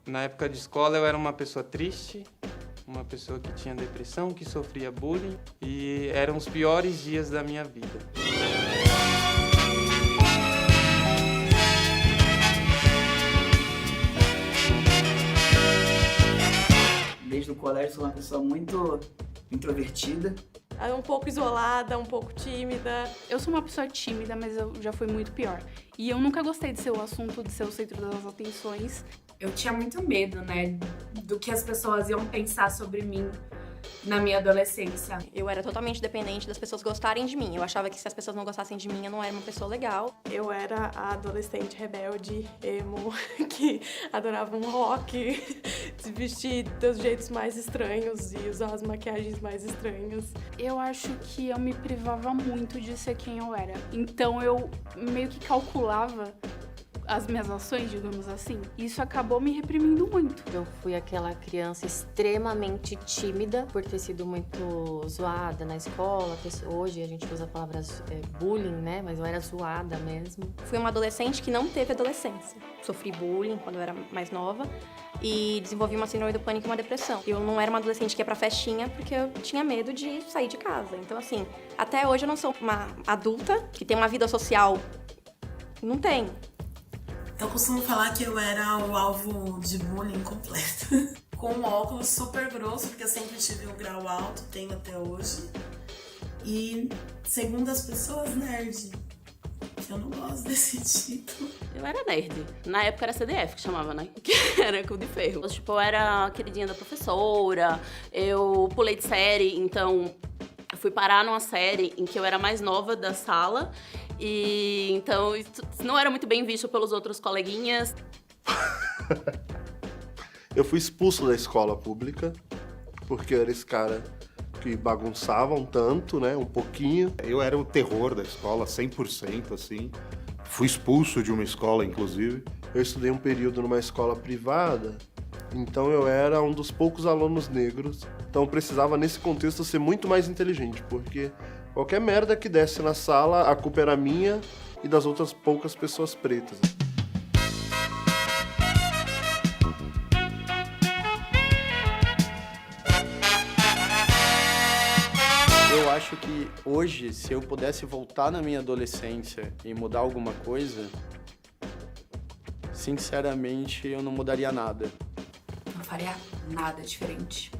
Na época de escola eu era uma pessoa triste, uma pessoa que tinha depressão, que sofria bullying e eram os piores dias da minha vida. Desde o colégio sou uma pessoa muito introvertida. Um pouco isolada, um pouco tímida. Eu sou uma pessoa tímida, mas eu já fui muito pior. E eu nunca gostei de ser o assunto, de ser o centro das atenções. Eu tinha muito medo, né, do que as pessoas iam pensar sobre mim na minha adolescência. Eu era totalmente dependente das pessoas gostarem de mim. Eu achava que se as pessoas não gostassem de mim, eu não era uma pessoa legal. Eu era a adolescente rebelde, emo, que adorava um rock, se vestir dos jeitos mais estranhos e usar as maquiagens mais estranhas. Eu acho que eu me privava muito de ser quem eu era. Então eu meio que calculava as minhas ações, digamos assim. Isso acabou me reprimindo muito. Eu fui aquela criança extremamente tímida por ter sido muito zoada na escola. Hoje a gente usa a palavra bullying, né? Mas eu era zoada mesmo. Fui uma adolescente que não teve adolescência. Sofri bullying quando eu era mais nova e desenvolvi uma síndrome do pânico e uma depressão. Eu não era uma adolescente que ia pra festinha porque eu tinha medo de sair de casa. Então, assim, até hoje eu não sou uma adulta que tem uma vida social. Não tenho. Eu costumo falar que eu era o alvo de bullying completo. Com um óculos super grosso, porque eu sempre tive um grau alto, tenho até hoje. E, segundo as pessoas, nerd. Que eu não gosto desse título. Eu era nerd. Na época era CDF que chamava, né? Que era cu de ferro. Tipo, eu era a queridinha da professora, eu pulei de série, então eu fui parar numa série em que eu era mais nova da sala. E então isso não era muito bem visto pelos outros coleguinhas. Eu fui expulso da escola pública, porque eu era esse cara que bagunçava um tanto, né, um pouquinho. Eu era o terror da escola, 100%, assim. Fui expulso de uma escola, inclusive. Eu estudei um período numa escola privada, então eu era um dos poucos alunos negros. Então eu precisava, nesse contexto, ser muito mais inteligente, porque qualquer merda que desse na sala, a culpa era minha e das outras poucas pessoas pretas. Eu acho que hoje, se eu pudesse voltar na minha adolescência e mudar alguma coisa, sinceramente, eu não mudaria nada. Não faria nada diferente.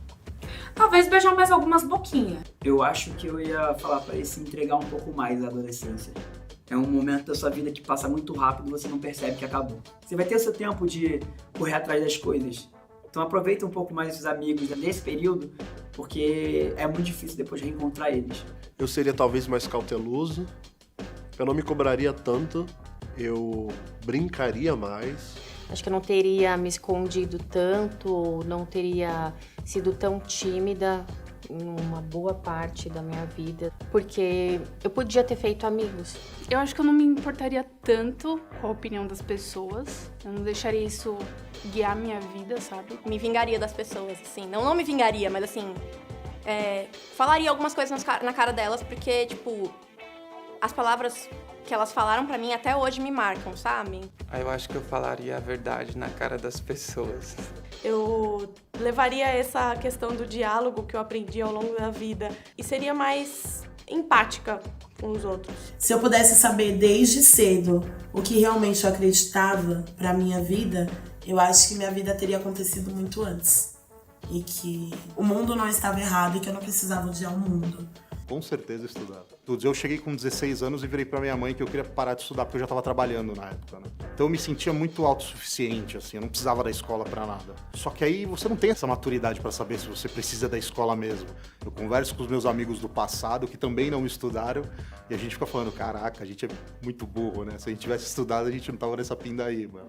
Talvez beijar mais algumas boquinhas. Eu acho que eu ia falar pra ele se entregar um pouco mais à adolescência. É um momento da sua vida que passa muito rápido e você não percebe que acabou. Você vai ter o seu tempo de correr atrás das coisas. Então aproveita um pouco mais esses amigos desse período, porque é muito difícil depois reencontrar eles. Eu seria talvez mais cauteloso, eu não me cobraria tanto, eu brincaria mais. Acho que eu não teria me escondido tanto, não teria sido tão tímida em uma boa parte da minha vida, porque eu podia ter feito amigos. Eu acho que eu não me importaria tanto com a opinião das pessoas. Eu não deixaria isso guiar minha vida, sabe? Me vingaria das pessoas, assim. Não me vingaria, mas assim... falaria algumas coisas na cara delas, porque, tipo... As palavras que elas falaram pra mim até hoje me marcam, sabe? Aí eu acho que eu falaria a verdade na cara das pessoas. Eu levaria essa questão do diálogo que eu aprendi ao longo da vida e seria mais empática com os outros. Se eu pudesse saber desde cedo o que realmente eu acreditava pra minha vida, eu acho que minha vida teria acontecido muito antes. E que o mundo não estava errado e que eu não precisava odiar o mundo. Com certeza estudar. Eu cheguei com 16 anos e virei pra minha mãe que eu queria parar de estudar porque eu já tava trabalhando na época, né? Então eu me sentia muito autossuficiente, assim, eu não precisava da escola pra nada. Só que aí você não tem essa maturidade pra saber se você precisa da escola mesmo. Eu converso com os meus amigos do passado que também não estudaram e a gente fica falando, caraca, a gente é muito burro, né? Se a gente tivesse estudado, a gente não tava nessa pindaíba.